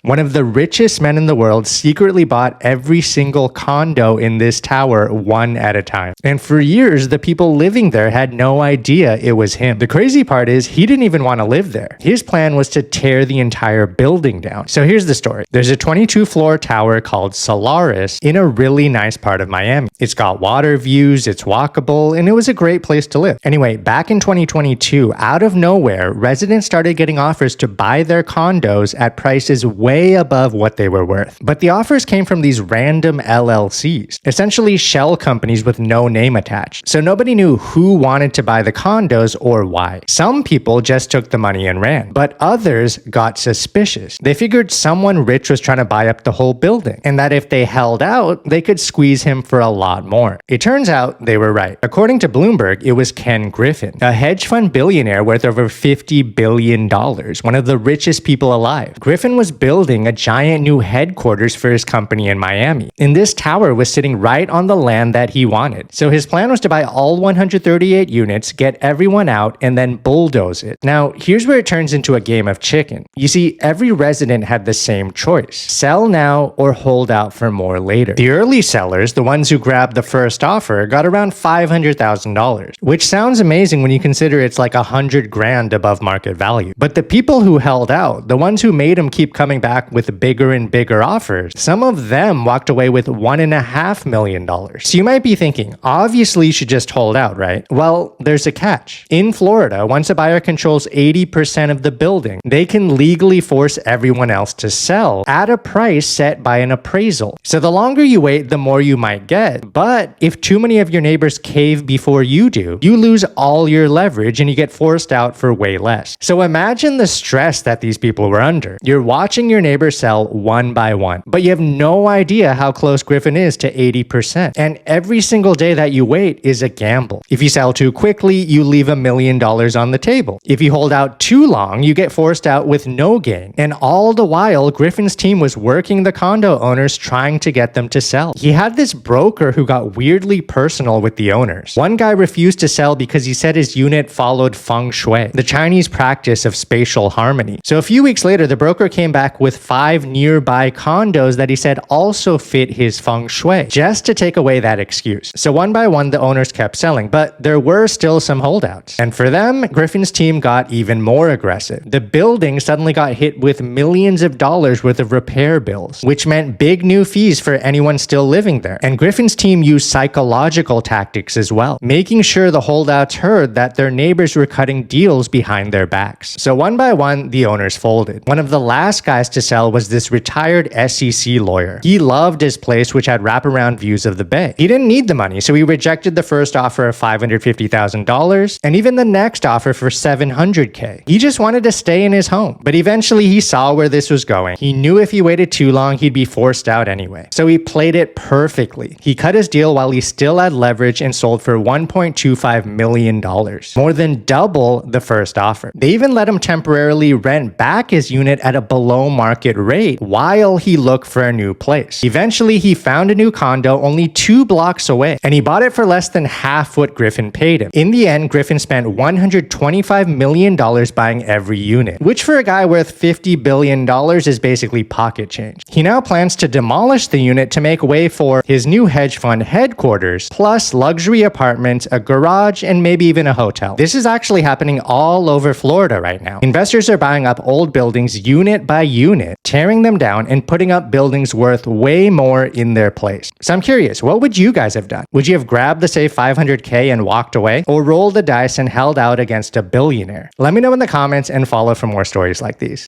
One of the richest men in the world secretly bought every single condo in this tower one at a time. And for years, the people living there had no idea it was him. The crazy part is he didn't even want to live there. His plan was to tear the entire building down. So here's the story. There's a 22-floor tower called Solaris in a really nice part of Miami. It's got water views, it's walkable, and it was a great place to live. Anyway, back in 2022, out of nowhere, residents started getting offers to buy their condos at prices way above what they were worth. But the offers came from these random LLCs, essentially shell companies with no name attached. So nobody knew who wanted to buy the condos or why. Some people just took the money and ran, but others got suspicious. They figured someone rich was trying to buy up the whole building, and that if they held out, they could squeeze him for a lot more. It turns out they were right. According to Bloomberg, it was Ken Griffin, a hedge fund billionaire worth over $50 billion, one of the richest people alive. Griffin was building a giant new headquarters for his company in Miami, and this tower was sitting right on the land that he wanted. So his plan was to buy all 138 units, get everyone out, and then bulldoze it. Now, here's where it turns into a game of chicken. You see, every resident had the same choice: sell now or hold out for more later. The early sellers, the ones who grabbed the first offer, got around $500,000, which sounds amazing when you consider it's like $100,000 above market value. But the people who held out, the ones who made him keep coming back with bigger and bigger offers, some of them walked away with $1.5 million. So you might be thinking, obviously you should just hold out, right? Well, there's a catch. In Florida, once a buyer controls 80% of the building, they can legally force everyone else to sell at a price set by an appraisal. So the longer you wait, the more you might get. But if too many of your neighbors cave before you do, you lose all your leverage and you get forced out for way less. So imagine the stress that these people were under. You're watching your neighbors sell one by one, but you have no idea how close Griffin is to 80%. And every single day that you wait is a gamble. If you sell too quickly, you leave $1 million on the table. If you hold out too long, you get forced out with no gain. And all the while, Griffin's team was working the condo owners trying to get them to sell. He had this broker who got weirdly personal with the owners. One guy refused to sell because he said his unit followed feng shui, the Chinese practice of spatial harmony. So a few weeks later, the broker came back with 5 nearby condos that he said also fit his feng shui, just to take away that excuse. So one by one, the owners kept selling, but there were still some holdouts. And for them, Griffin's team got even more aggressive. The building suddenly got hit with millions of dollars worth of repair bills, which meant big new fees for anyone still living there. And Griffin's team used psychological tactics as well, making sure the holdouts heard that their neighbors were cutting deals behind their backs. So one by one, the owners folded. One of the last guys to sell was this retired SEC lawyer. He loved his place, which had wraparound views of the bay. He didn't need the money, so he rejected the first offer of $550,000 and even the next offer for $700K. He just wanted to stay in his home. But eventually he saw where this was going. He knew if he waited too long, he'd be forced out anyway. So he played it perfectly. He cut his deal while he still had leverage and sold for $1.25 million, more than double the first offer. They even let him temporarily rent back his unit at a below market rate while he looked for a new place. Eventually, he found a new condo only 2 blocks away, and he bought it for less than half what Griffin paid him. In the end, Griffin spent $125 million buying every unit, which for a guy worth $50 billion is basically pocket change. He now plans to demolish the unit to make way for his new hedge fund headquarters, plus luxury apartments, a garage, and maybe even a hotel. This is actually happening all over Florida right now. Investors are buying up old buildings unit by unit, tearing them down, and putting up buildings worth way more in their place. So I'm curious, what would you guys have done? Would you have grabbed the say $500K and walked away, or rolled the dice and held out against a billionaire? Let me know in the comments and follow for more stories like these.